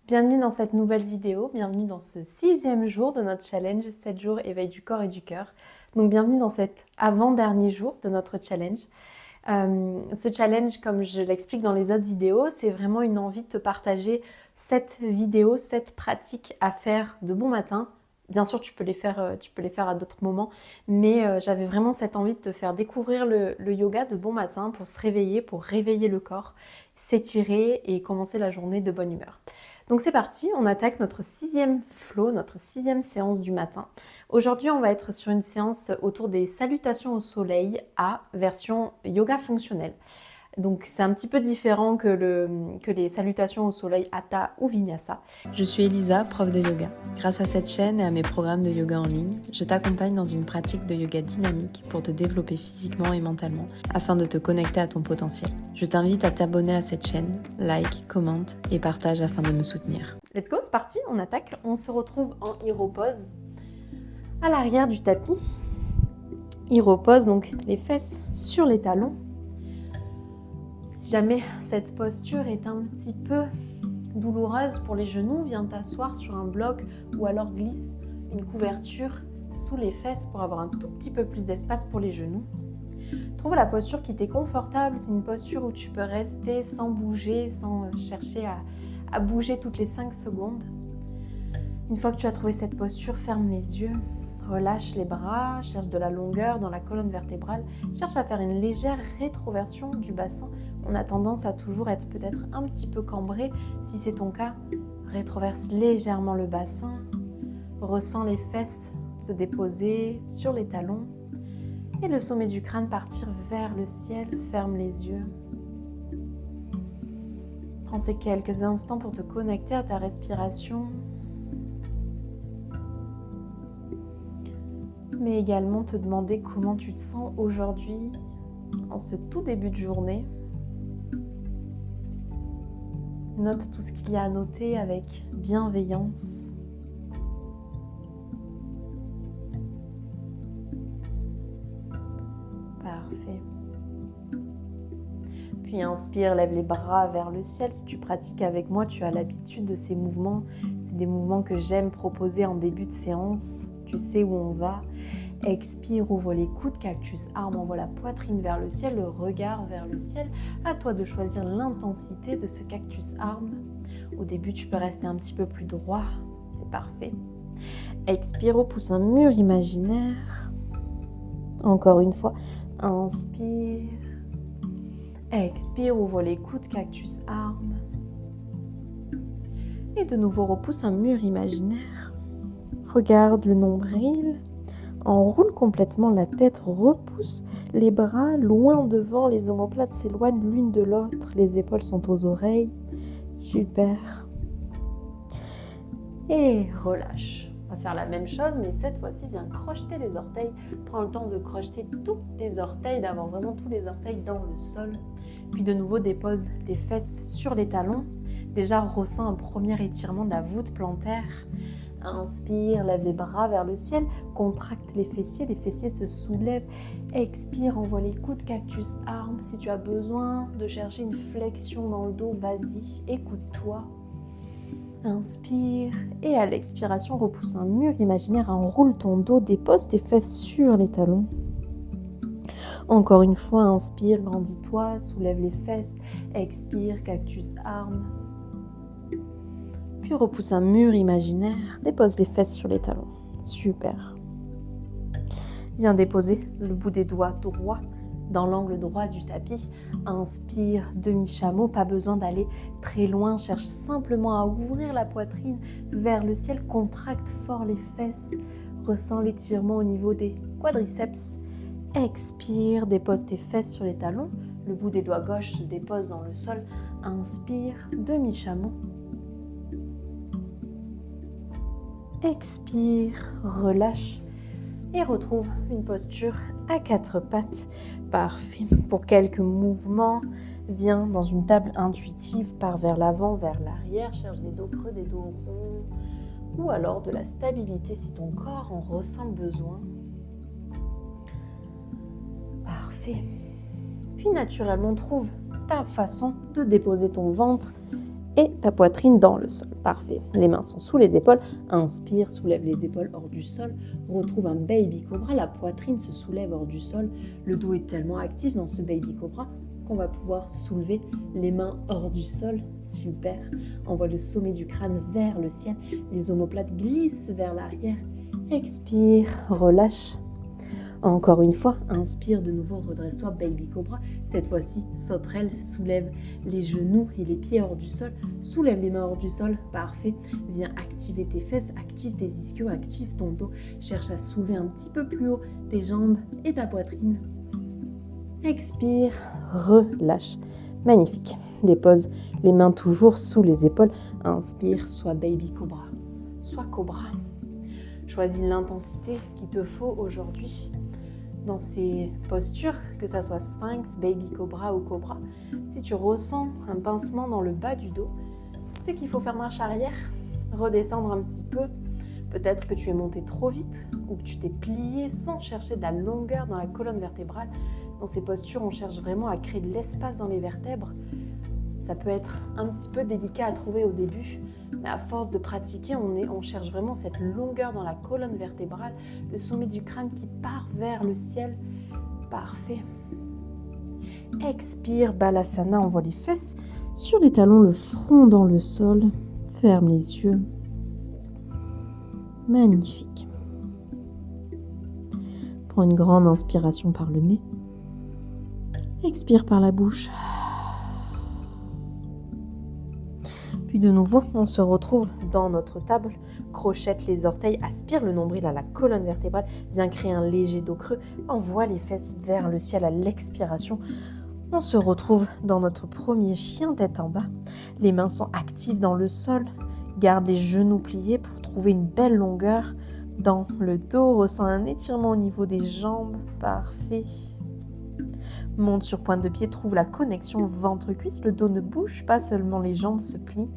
Bienvenue dans cette nouvelle vidéo, bienvenue dans ce 6e jour de notre challenge 7 jours éveil du corps et du cœur. Donc bienvenue dans cet avant-dernier jour de notre challenge. Ce challenge, comme je l'explique dans les autres vidéos, c'est vraiment une envie de te partager cette vidéo, cette pratique à faire de bon matin. Bien sûr, tu peux les faire à d'autres moments, mais j'avais vraiment cette envie de te faire découvrir le yoga de bon matin pour se réveiller, pour réveiller le corps, s'étirer et commencer la journée de bonne humeur. Donc c'est parti, on attaque notre 6e flow, notre 6e séance du matin. Aujourd'hui, on va être sur une séance autour des salutations au soleil à version yoga fonctionnel. Donc c'est un petit peu différent que les salutations au soleil Hatha ou Vinyasa. Je suis Elisa, prof de yoga. Grâce à cette chaîne et à mes programmes de yoga en ligne, je t'accompagne dans une pratique de yoga dynamique pour te développer physiquement et mentalement afin de te connecter à ton potentiel. Je t'invite à t'abonner à cette chaîne, like, commente et partage afin de me soutenir. Let's go, c'est parti, on attaque. On se retrouve en hero pose à l'arrière du tapis. Hero pose, donc les fesses sur les talons. Si jamais cette posture est un petit peu douloureuse pour les genoux, viens t'asseoir sur un bloc ou alors glisse une couverture sous les fesses pour avoir un tout petit peu plus d'espace pour les genoux. Trouve la posture qui t'est confortable, c'est une posture où tu peux rester sans bouger, sans chercher à bouger toutes les 5 secondes. Une fois que tu as trouvé cette posture, ferme les yeux. Relâche les bras, cherche de la longueur dans la colonne vertébrale, cherche à faire une légère rétroversion du bassin. On a tendance à toujours être peut-être un petit peu cambré. Si c'est ton cas, rétroverse légèrement le bassin, ressens les fesses se déposer sur les talons et le sommet du crâne partir vers le ciel. Ferme les yeux. Prends ces quelques instants pour te connecter à ta respiration, mais également te demander comment tu te sens aujourd'hui, en ce tout début de journée. Note tout ce qu'il y a à noter avec bienveillance. Parfait. Puis inspire, lève les bras vers le ciel. Si tu pratiques avec moi, tu as l'habitude de ces mouvements. C'est des mouvements que j'aime proposer en début de séance. Tu sais où on va. Expire, ouvre les coudes, cactus arm, envoie la poitrine vers le ciel, le regard vers le ciel. À toi de choisir l'intensité de ce cactus arm. Au début, tu peux rester un petit peu plus droit. C'est parfait. Expire, repousse un mur imaginaire. Encore une fois. Inspire. Expire, ouvre les coudes, cactus arm. Et de nouveau, repousse un mur imaginaire. Regarde le nombril. Enroule complètement la tête, repousse les bras loin devant, les omoplates s'éloignent l'une de l'autre, les épaules sont aux oreilles. Super. Et relâche. On va faire la même chose, mais cette fois-ci, viens crocheter les orteils. Prends le temps de crocheter tous les orteils, d'avoir vraiment tous les orteils dans le sol. Puis de nouveau, dépose les fesses sur les talons. Déjà, ressens un premier étirement de la voûte plantaire. Inspire, lève les bras vers le ciel, contracte les fessiers se soulèvent. Expire, envoie les coudes, cactus arm. Si tu as besoin de chercher une flexion dans le dos, vas-y, écoute-toi. Inspire et à l'expiration, repousse un mur imaginaire, enroule ton dos, dépose tes fesses sur les talons. Encore une fois, inspire, grandis-toi, soulève les fesses, expire, cactus arm. Puis repousse un mur imaginaire, dépose les fesses sur les talons. Super. Viens déposer le bout des doigts droit dans l'angle droit du tapis. Inspire, demi-chameau, pas besoin d'aller très loin. Cherche simplement à ouvrir la poitrine vers le ciel. Contracte fort les fesses. Ressens l'étirement au niveau des quadriceps. Expire, dépose tes fesses sur les talons. Le bout des doigts gauche se dépose dans le sol. Inspire, demi-chameau. Expire, relâche et retrouve une posture à 4 pattes. Parfait. Pour quelques mouvements, viens dans une table intuitive, pars vers l'avant, vers l'arrière, cherche des dos creux, des dos ronds ou alors de la stabilité si ton corps en ressent le besoin. Parfait. Puis naturellement, trouve ta façon de déposer ton ventre et ta poitrine dans le sol. Parfait. Les mains sont sous les épaules. Inspire, soulève les épaules hors du sol. Retrouve un baby cobra. La poitrine se soulève hors du sol. Le dos est tellement actif dans ce baby cobra qu'on va pouvoir soulever les mains hors du sol. Super. Envoie le sommet du crâne vers le ciel. Les omoplates glissent vers l'arrière. Expire, relâche. Encore une fois, inspire de nouveau, redresse-toi, baby cobra. Cette fois-ci, sauterelle, soulève les genoux et les pieds hors du sol. Soulève les mains hors du sol, parfait. Viens activer tes fesses, active tes ischios, active ton dos. Cherche à soulever un petit peu plus haut tes jambes et ta poitrine. Expire, relâche. Magnifique. Dépose les mains toujours sous les épaules. Inspire, soit baby cobra, soit cobra. Choisis l'intensité qu'il te faut aujourd'hui dans ces postures, que ça soit sphinx, baby cobra ou cobra. Si tu ressens un pincement dans le bas du dos, c'est qu'il faut faire marche arrière, redescendre un petit peu. Peut-être que tu es monté trop vite ou que tu t'es plié sans chercher de la longueur dans la colonne vertébrale. Dans ces postures, on cherche vraiment à créer de l'espace dans les vertèbres. Ça peut être un petit peu délicat à trouver au début, mais à force de pratiquer, on cherche vraiment cette longueur dans la colonne vertébrale, le sommet du crâne qui part vers le ciel. Parfait. Expire, Balasana, envoie les fesses sur les talons, le front dans le sol. Ferme les yeux. Magnifique. Prends une grande inspiration par le nez. Expire par la bouche. Puis de nouveau, on se retrouve dans notre table. Crochette les orteils, aspire le nombril à la colonne vertébrale. Viens créer un léger dos creux. Envoie les fesses vers le ciel à l'expiration. On se retrouve dans notre premier chien tête en bas. Les mains sont actives dans le sol. Garde les genoux pliés pour trouver une belle longueur dans le dos. Ressens un étirement au niveau des jambes. Parfait. Monte sur pointe de pied, trouve la connexion ventre-cuisse. Le dos ne bouge pas, seulement les jambes se plient.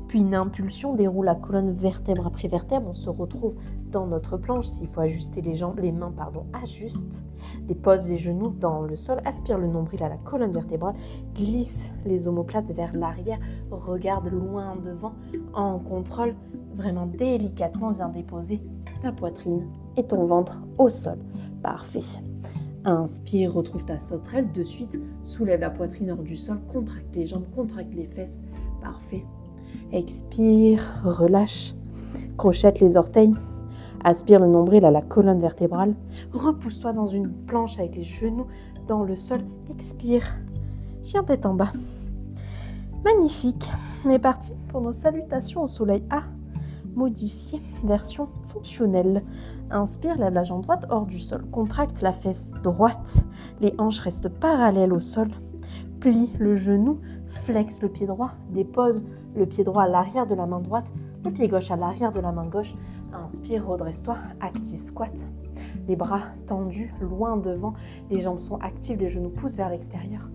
Puis une impulsion déroule la colonne vertèbre après vertèbre. On se retrouve dans notre planche. S'il faut ajuster les mains, ajuste. Dépose les genoux dans le sol. Aspire le nombril à la colonne vertébrale. Glisse les omoplates vers l'arrière. Regarde loin devant. En contrôle, vraiment délicatement, viens déposer ta poitrine et ton ventre au sol. Parfait. Inspire, retrouve ta sauterelle. De suite, soulève la poitrine hors du sol. Contracte les jambes, contracte les fesses. Parfait. Expire, relâche. Crochette les orteils. Aspire le nombril à la colonne vertébrale. Repousse-toi dans une planche avec les genoux dans le sol. Expire. Chien tête en bas. Magnifique. On est parti pour nos salutations au soleil A. Modifier, version fonctionnelle. Inspire, lève la jambe droite hors du sol. Contracte la fesse droite. Les hanches restent parallèles au sol. Plie le genou, flexe le pied droit. Dépose le pied droit à l'arrière de la main droite. Le pied gauche à l'arrière de la main gauche. Inspire, redresse-toi. Active squat. Les bras tendus, loin devant. Les jambes sont actives, les genoux poussent vers l'extérieur.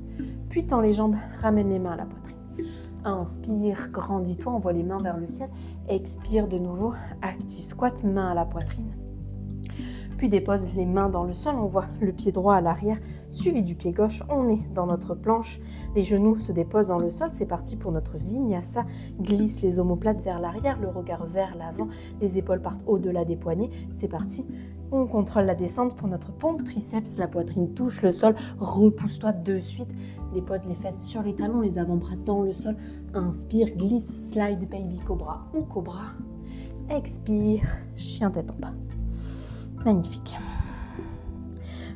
Puis tends les jambes, ramène les mains à la poitrine. Inspire, grandis-toi, envoie les mains vers le ciel. Expire de nouveau, active squat, main à la poitrine. Puis dépose les mains dans le sol, on voit le pied droit à l'arrière, suivi du pied gauche. On est dans notre planche, les genoux se déposent dans le sol. C'est parti pour notre vinyasa. Glisse les omoplates vers l'arrière, le regard vers l'avant. Les épaules partent au-delà des poignets. C'est parti. On contrôle la descente pour notre pompe triceps. La poitrine touche le sol. Repousse-toi de suite. Dépose les fesses sur les talons, les avant-bras dans le sol. Inspire, glisse, slide, baby cobra ou cobra. Expire, chien tête en bas. Magnifique.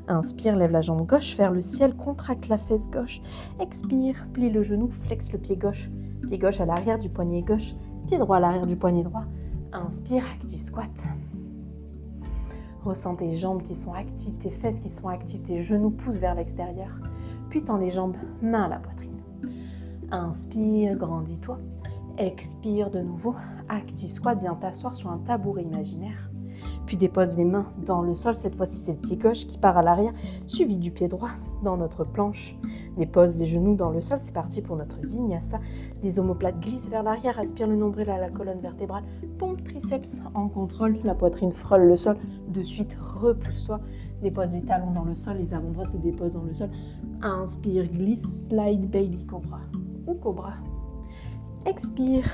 Inspire, lève la jambe gauche vers le ciel, contracte la fesse gauche. Expire, plie le genou, flexe le pied gauche. Pied gauche à l'arrière du poignet gauche, pied droit à l'arrière du poignet droit. Inspire, active squat. Ressens tes jambes qui sont actives, tes fesses qui sont actives, tes genoux poussent vers l'extérieur. Puis tends les jambes, main à la poitrine. Inspire, grandis-toi. Expire de nouveau, active squat, viens t'asseoir sur un tabouret imaginaire. Puis dépose les mains dans le sol. Cette fois-ci, c'est le pied gauche qui part à l'arrière, suivi du pied droit dans notre planche. Dépose les genoux dans le sol. C'est parti pour notre vinyasa. Les omoplates glissent vers l'arrière. Aspire le nombril à la colonne vertébrale. Pompe triceps en contrôle. La poitrine frôle le sol. De suite, repousse-toi. Dépose les talons dans le sol. Les avant-bras se déposent dans le sol. Inspire, glisse, slide, baby cobra ou cobra. Expire.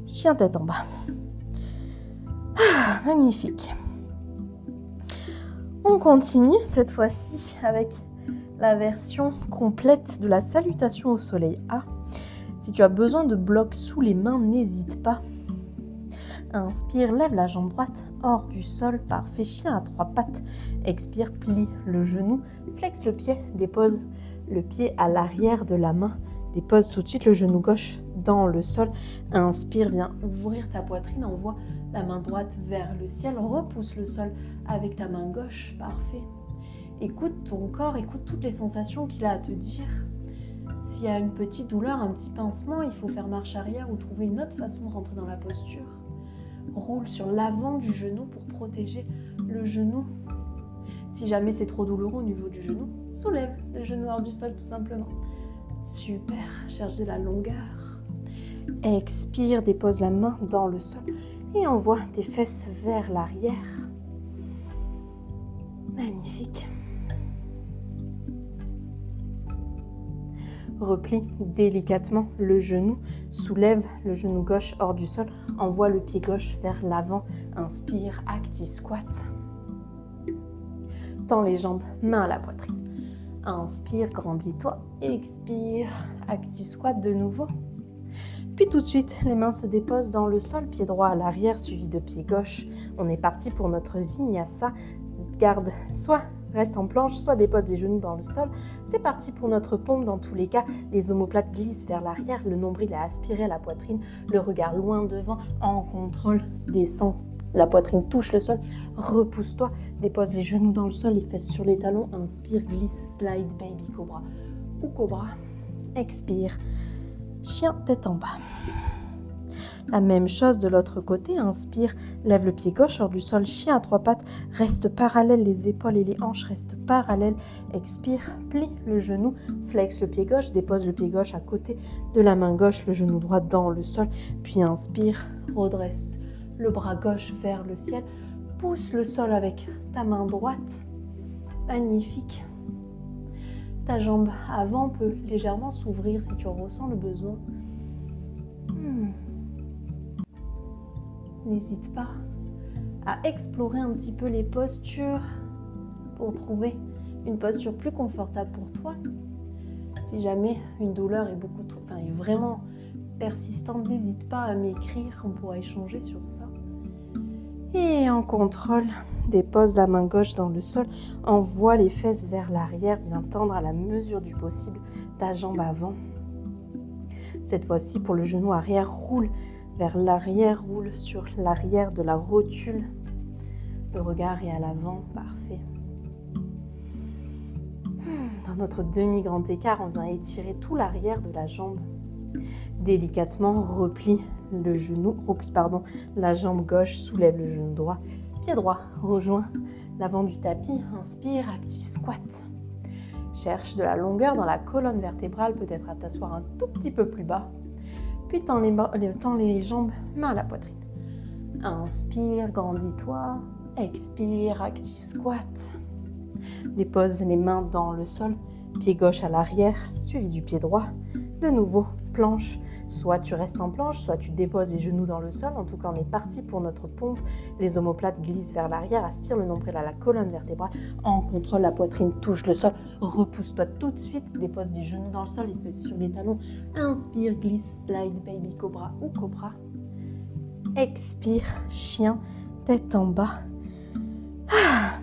Chien tête en bas. Magnifique. On continue cette fois-ci avec la version complète de la salutation au soleil A. Si tu as besoin de blocs sous les mains, n'hésite pas. Inspire, lève la jambe droite hors du sol, parfait, chien à 3 pattes. Expire, plie le genou, flexe le pied, dépose le pied à l'arrière de la main. Dépose tout de suite le genou gauche dans le sol. Inspire, viens ouvrir ta poitrine, envoie la main droite vers le ciel, repousse le sol avec ta main gauche, parfait. Écoute ton corps, écoute toutes les sensations qu'il a à te dire. S'il y a une petite douleur, un petit pincement, il faut faire marche arrière ou trouver une autre façon de rentrer dans la posture. Roule sur l'avant du genou pour protéger le genou. Si jamais c'est trop douloureux au niveau du genou, soulève le genou hors du sol tout simplement. Super, cherche de la longueur. Expire, dépose la main dans le sol et envoie tes fesses vers l'arrière. Magnifique. Replie délicatement le genou, soulève le genou gauche hors du sol, envoie le pied gauche vers l'avant, inspire, active squat. Tends les jambes, main à la poitrine. Inspire, grandis-toi, expire, active squat de nouveau. Puis tout de suite, les mains se déposent dans le sol, pied droit à l'arrière suivi de pied gauche. On est parti pour notre vinyasa. Garde, soit reste en planche, soit dépose les genoux dans le sol. C'est parti pour notre pompe. Dans tous les cas, les omoplates glissent vers l'arrière, le nombril est aspiré à la poitrine, le regard loin devant, en contrôle, descend. La poitrine touche le sol, repousse-toi, dépose les genoux dans le sol, les fesses sur les talons, inspire, glisse, slide, baby cobra ou cobra. Expire, chien tête en bas. La même chose de l'autre côté, inspire, lève le pied gauche hors du sol, chien à 3 pattes, reste parallèle, les épaules et les hanches restent parallèles. Expire, plie le genou, flexe le pied gauche, dépose le pied gauche à côté de la main gauche, le genou droit dans le sol, puis inspire, redresse le bras gauche vers le ciel, pousse le sol avec ta main droite. Magnifique. Ta jambe avant peut légèrement s'ouvrir si tu en ressens le besoin. N'hésite pas à explorer un petit peu les postures pour trouver une posture plus confortable pour toi. Si jamais une douleur est vraiment persistante, n'hésite pas à m'écrire, on pourra échanger sur ça. Et en contrôle, dépose la main gauche dans le sol, envoie les fesses vers l'arrière, viens tendre à la mesure du possible ta jambe avant. Cette fois-ci, pour le genou arrière, roule vers l'arrière, roule sur l'arrière de la rotule. Le regard est à l'avant, parfait. Dans notre demi-grand écart, on vient étirer tout l'arrière de la jambe. Délicatement, replie la jambe gauche, soulève le genou droit, pied droit, rejoins l'avant du tapis, inspire, active squat. Cherche de la longueur dans la colonne vertébrale, peut-être à t'asseoir un tout petit peu plus bas. Puis tends les jambes, main à la poitrine. Inspire, grandis-toi, expire, active squat. Dépose les mains dans le sol, pied gauche à l'arrière, suivi du pied droit. De nouveau, planche. Soit tu restes en planche, soit tu déposes les genoux dans le sol. En tout cas, on est parti pour notre pompe. Les omoplates glissent vers l'arrière, aspire le nombril à la colonne vertébrale. En contrôle, la poitrine touche le sol. Repousse-toi tout de suite. Dépose les genoux dans le sol, les fesses sur les talons. Inspire, glisse, slide, baby cobra ou cobra. Expire, chien, tête en bas.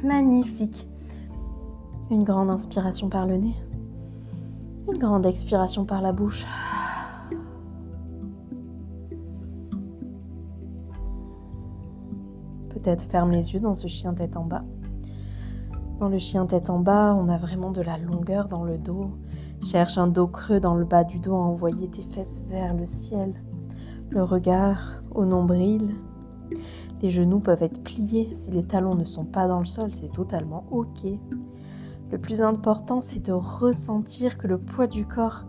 Magnifique. Une grande inspiration par le nez. Une grande expiration par la bouche. Peut-être ferme les yeux dans ce chien tête en bas. Dans le chien tête en bas, on a vraiment de la longueur dans le dos. Cherche un dos creux dans le bas du dos à envoyer tes fesses vers le ciel. Le regard au nombril. Les genoux peuvent être pliés. Si les talons ne sont pas dans le sol, c'est totalement OK. Le plus important, c'est de ressentir que le poids du corps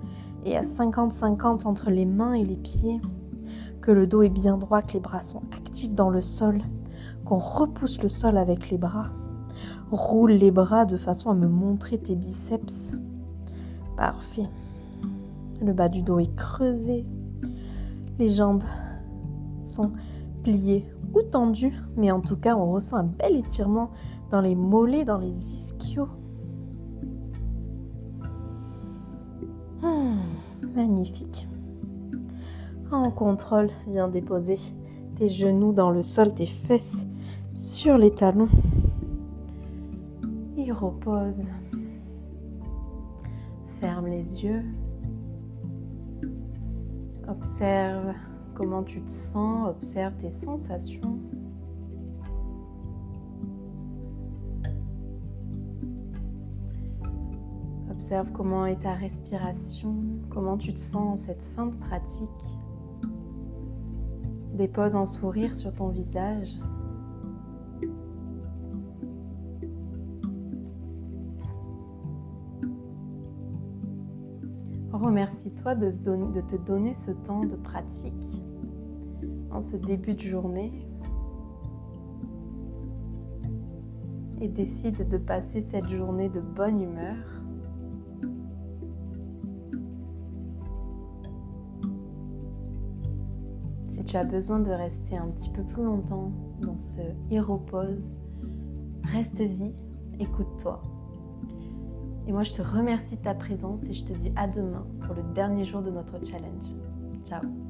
est à 50-50 entre les mains et les pieds, que le dos est bien droit, que les bras sont actifs dans le sol, qu'on repousse le sol avec les bras. Roule les bras de façon à me montrer tes biceps. Parfait. Le bas du dos est creusé. les jambes sont pliées ou tendues, mais en tout cas, on ressent un bel étirement dans les mollets, dans les ischios. Magnifique. En contrôle, viens déposer tes genoux dans le sol, tes fesses sur les talons. Et repose. Ferme les yeux. Observe comment tu te sens, observe tes sensations. Observe comment est ta respiration, comment tu te sens en cette fin de pratique. Dépose un sourire sur ton visage. Remercie-toi de te donner ce temps de pratique en ce début de journée et décide de passer cette journée de bonne humeur. Si tu as besoin de rester un petit peu plus longtemps dans ce Héropose, reste-y, écoute-toi. Et moi, je te remercie de ta présence et je te dis à demain pour le dernier jour de notre challenge. Ciao!